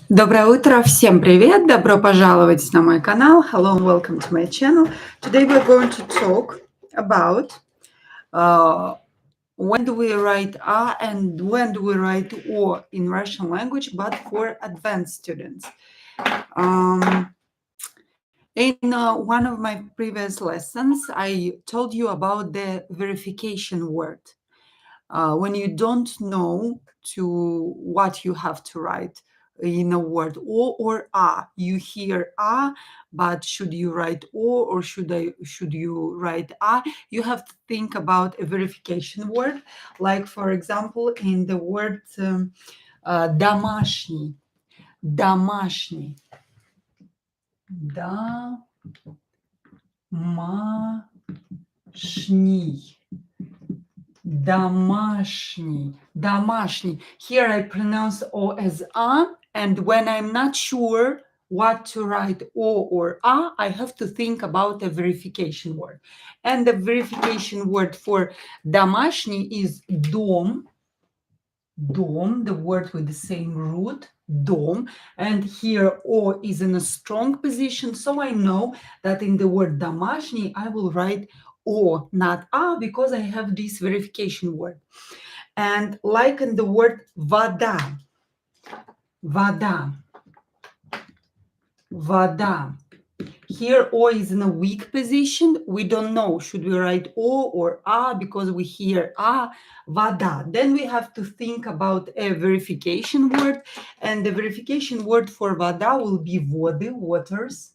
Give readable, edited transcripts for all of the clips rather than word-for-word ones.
Доброе утро, всем привет, добро пожаловать на мой канал. Hello and welcome to my channel. Today we're going to talk about when do we write a and when do we write o in Russian language, but for advanced students. In one of my previous lessons, I told you about the verification word. When you don't know to what you have to write in a word o or a, you hear a, but should you write o or should you write a? You have to think about a verification word, like for example in the word домашний, домашний, домашний. Домашний, домашний. Here I pronounce O as A, and when I'm not sure what to write O or A, I have to think about a verification word. And the verification word for домашний is дом, дом, the word with the same root, дом. And here O is in a strong position, so I know that in the word домашний, I will write O, not A, because I have this verification word. And like in the word вода, вода, вода. Here O is in a weak position. We don't know, should we write O or A, because we hear A, вода. Then we have to think about a verification word. And the verification word for вода will be воды, waters,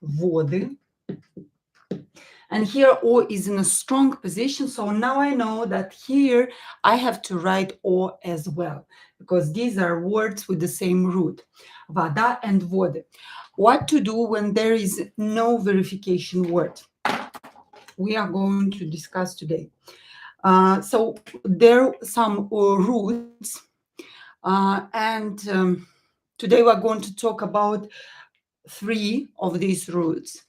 воды. And here O is in a strong position. So now I know that here I have to write O as well, because these are words with the same root, вода and воды. What to do when there is no verification word? We are going to discuss today. So there are some roots, and today we're going to talk about 3 of these roots.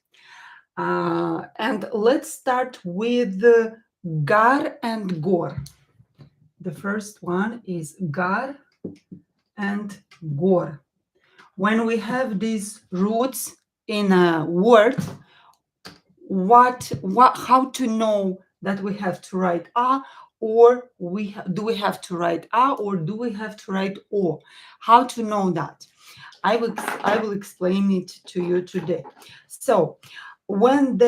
And let's start with gar and gor. The first one is gar and gor. When we have these roots in a word, how to know that we have to write a, or do we have to write a, or do we have to write o? How to know that? I will explain it to you today. So when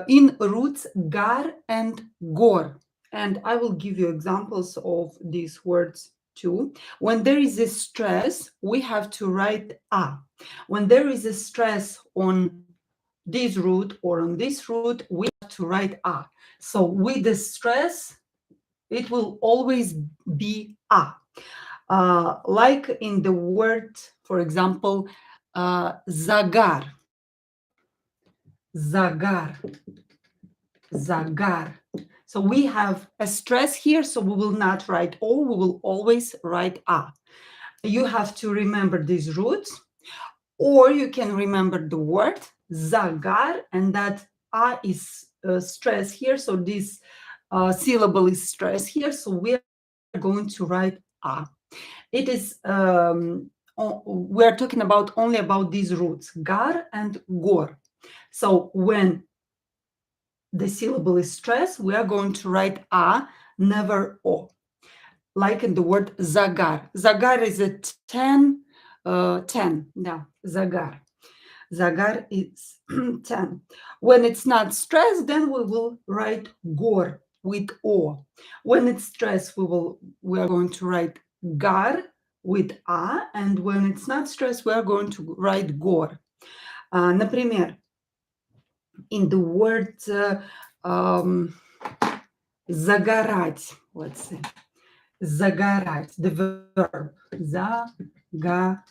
in roots gar and gor, and I will give you examples of these words too. When there is a stress, we have to write a. When there is a stress on this root or on this root, we have to write a. So with the stress, it will always be a. Like in the word, for example, zagar, zagar, zagar. So we have a stress here, so we will not write O, we will always write A. You have to remember these roots, or you can remember the word zagar, and that A is stress here, so this syllable is stress here, so we are going to write A. It is, we're talking about only about these roots, gar and gor. So when the syllable is stressed, we are going to write A, never O. Like in the word zagar. Zagar is a 10, yeah, zagar. Zagar is 10. When it's not stressed, then we will write gor with O. When it's stressed, we are going to write gar with A, and when it's not stressed, we are going to write gor. Например, in the word загорать, let's say, загорать, the verb, загорать,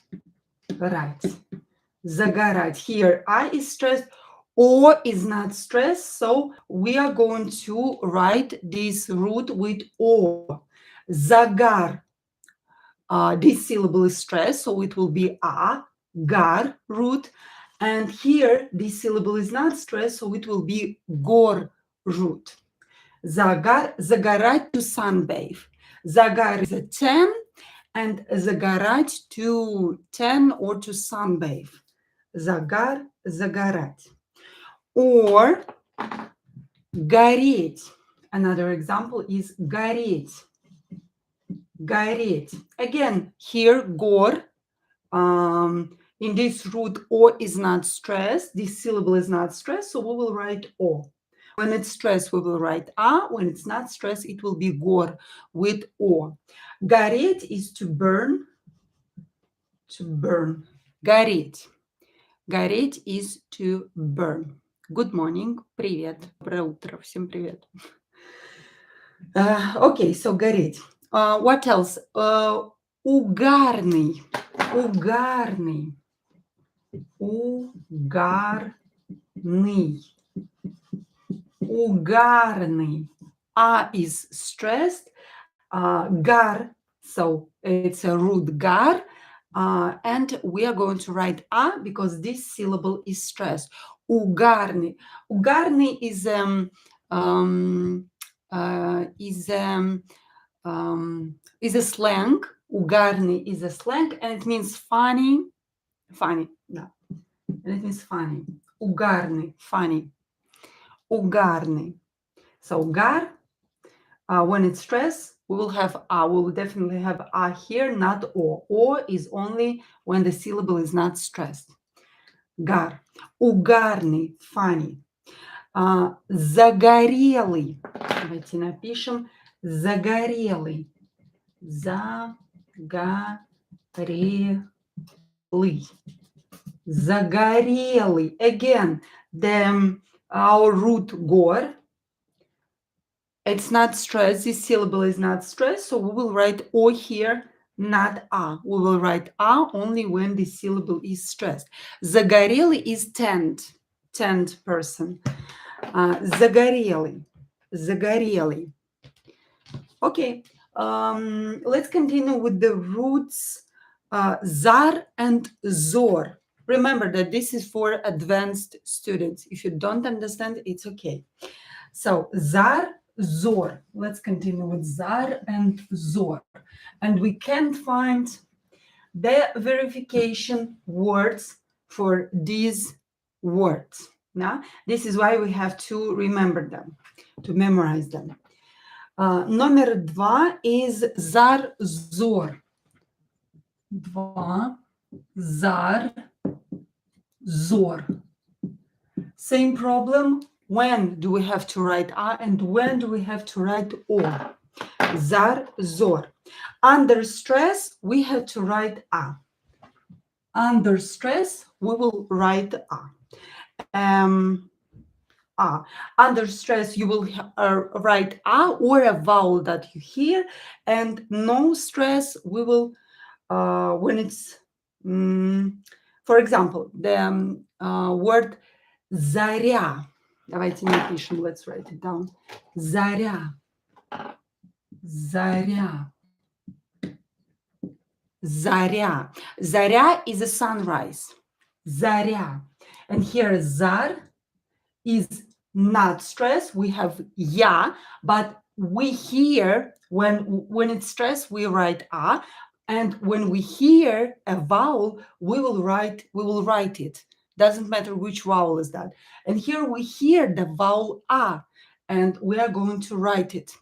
загорать. Here, I is stressed, O is not stressed, so we are going to write this root with O. Zagar. This syllable is stressed, so it will be A, gar root. And here, this syllable is not stressed, so it will be gor root. Zagar, загорать, to sunbathe. Загар is a 10, and загорать to 10 or to sunbathe. Загар, загорать. Or гореть. Another example is гореть. Гореть. Again, here, gor. In this root, o is not stressed. This syllable is not stressed, so we will write o. When it's stressed, we will write a. When it's not stressed, it will be gor with o. Гореть is to burn. To burn. Гореть. Гореть is to burn. Good morning. Привет. Доброе утро. Всем привет. Okay, so гореть. What else? Угарный. Угарный. Угарный. Угарный. A is stressed. Gar, so it's a root gar. And we are going to write a because this syllable is stressed. Угарный. Угарный is a slang. Угарный is a slang, and it means funny. Funny, yeah. And it means funny. Угарный, funny. Угарный. So gar, when it's stressed, we will have a. We will definitely have a here, not o. O is only when the syllable is not stressed. Gar. Угарный, funny. Загорелый. Давайте напишем загорелый. Загорелый. Загорелый. Again, our root gor. It's not stressed. This syllable is not stressed, so we will write o here, not a. We will write a only when the syllable is stressed. Загорелый is tanned person. Загорелый. Загорелый. Okay, let's continue with the roots zar and zor. Remember that this is for advanced students. If you don't understand, it's okay. So zar, zor. Let's continue with zar and zor. And we can't find the verification words for these words. Now, this is why we have to remember them, to memorize them. Номер 2 is zar, zor. 2, zar, zor. Same problem. When do we have to write a and when do we have to write o? Zar, zor. Under stress, we have to write a. Under stress, we will write a. Under stress, you will write a or a vowel that you hear, and no stress, we will, when it's, for example, the word заря. Давайте напишем, let's write it down. Заря. Заря. Заря. Заря is a sunrise. Заря. And here zar is not stressed. We have ya, but we hear when it's stressed, we write a, and when we hear a vowel, we will write it. Doesn't matter which vowel is that. And here we hear the vowel a, and we are going to write it.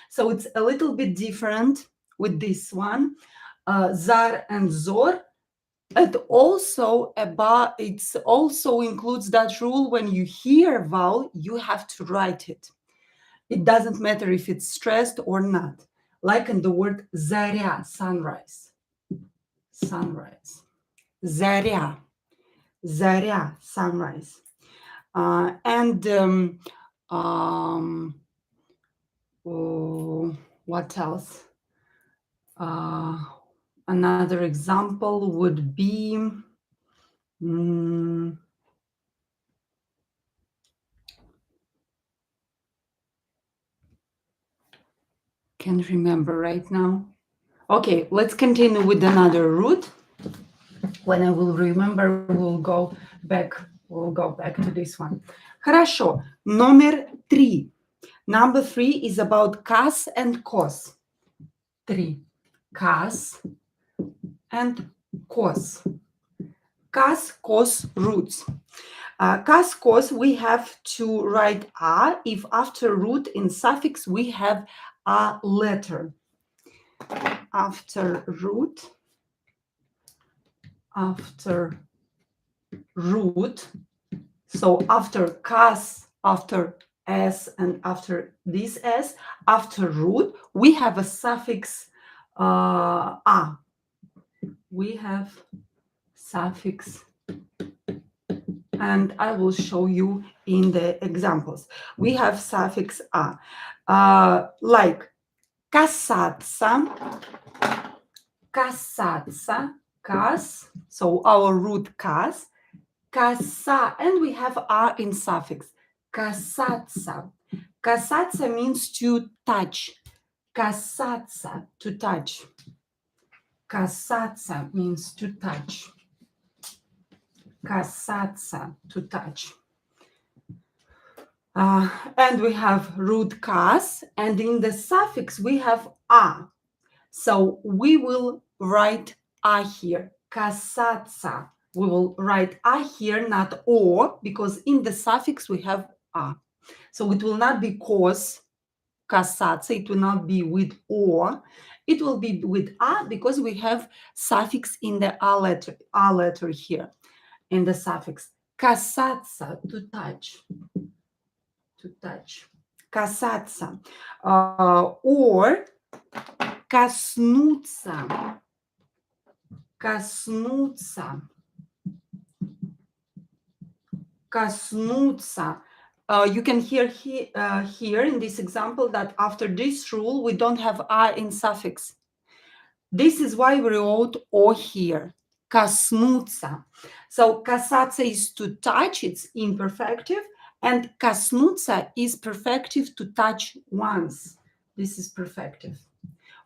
So it's a little bit different with this one, zar and zor. It also includes that rule when you hear a vowel, you have to write it. It doesn't matter if it's stressed or not. Like in the word заря, sunrise. Sunrise. Заря. Заря, sunrise. What else? Another example would be can't remember right now. Okay, let's continue with another root. When I will remember, we'll go back to this one. Хорошо. Номер 3. Number 3 is about kas and kos. 3. Cas and cos. Cas, cos, roots. Cas, cos, we have to write a if after root in suffix we have a letter. After root, so after cas, after s, and after this s, after root, we have a suffix a. We have suffix, and I will show you in the examples. We have suffix a, like касаться, cas, so our root cas, каса, and we have a in suffix, касаться. Касаться means to touch. Касаться, to touch. Касаться means to touch. Касаться, to touch. And we have root cas, and in the suffix we have a. So we will write a here. Касаться. We will write a here, not o, because in the suffix we have a. So it will not be cos, касаться, it will not be with o. It will be with a because we have suffix in the a letter here, in the suffix. Касаться, to touch. To touch. Касаться. Or коснуться. Коснуться. Коснуться. You can hear here in this example that after this rule, we don't have a in suffix. This is why we wrote o here. Коснуться. So касаться is to touch, it's imperfective, and коснуться is perfective, to touch once. This is perfective.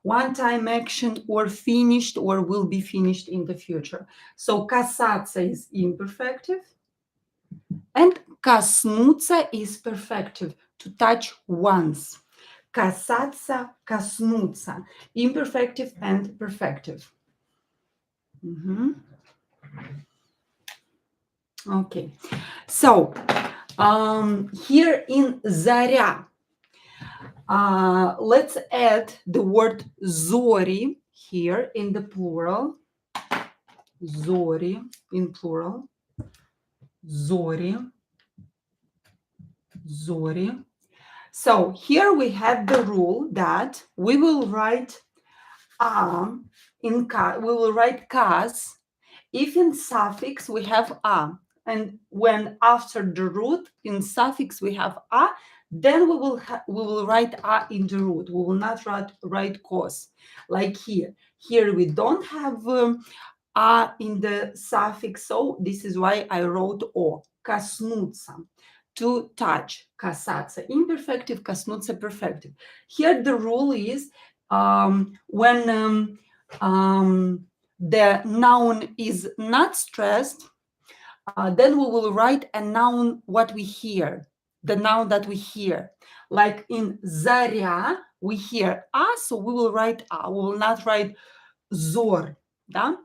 One-time action, or finished, or will be finished in the future. So касаться is imperfective, and коснуться is perfective, to touch once. Касаться, коснуться. Imperfective and perfective. Okay. So, here in заря, let's add the word зори here in the plural. Зори in plural. Зори. Зори. So here we have the rule that we will write we will write kas if in suffix we have a, and when after the root in suffix we have a, then we will write a in the root. We will not write kos like here. Here we don't have a in the suffix, so this is why I wrote o. Коснуться, to touch. Касаться imperfective, коснуться perfective. Here the rule is when the noun is not stressed, then we will write a noun what we hear, the noun that we hear. Like in заря, we hear a, so we will write a. We will not write зор. Да?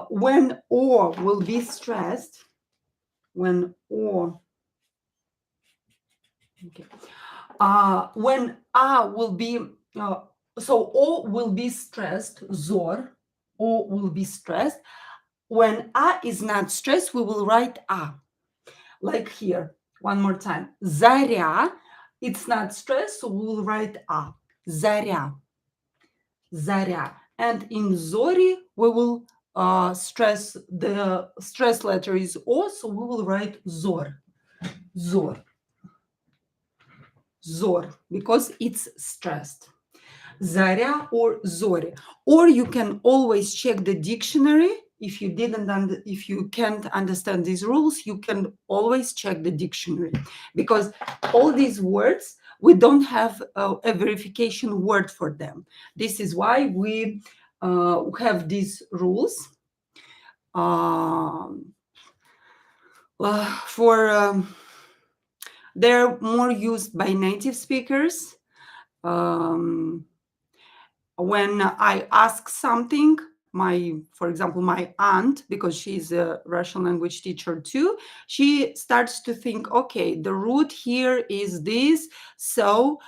When o will be stressed, when o, okay, when a will be, so o will be stressed, zor, o will be stressed. When a is not stressed, we will write a. Like here, one more time. Заря, it's not stressed, so we will write a. Заря. Заря. And in zori, we will stress, the stress letter is o, so we will write zor. Zor. Zor, because it's stressed. Заря or zori. Or you can always check the dictionary. If you can't understand these rules, you can always check the dictionary, because all these words, we don't have a verification word for them. This is why we have these rules they're more used by native speakers, when I ask something, for example, my aunt, because she's a Russian language teacher too, she starts to think, okay, the root here is this. So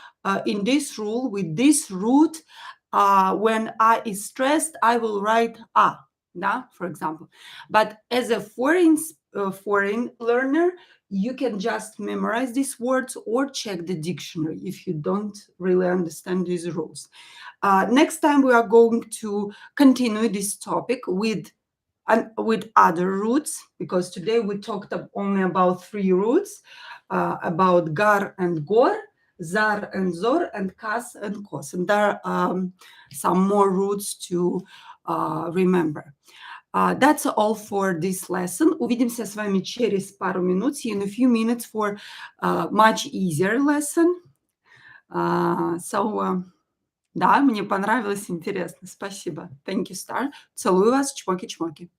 in this rule, with this root, when I is stressed, I will write a, for example. But as a foreign learner, you can just memorize these words or check the dictionary if you don't really understand these rules. Next time we are going to continue this topic with other roots, because today we talked only about 3 roots, about gar and gor, zar and zor, and kas and kos. And there are some more roots to remember. That's all for this lesson. Увидимся с вами через пару минут. See you in a few minutes for a much easier lesson. Да, мне понравилось, интересно. Спасибо. Thank you, Star. Целую вас. Чмоки-чмоки.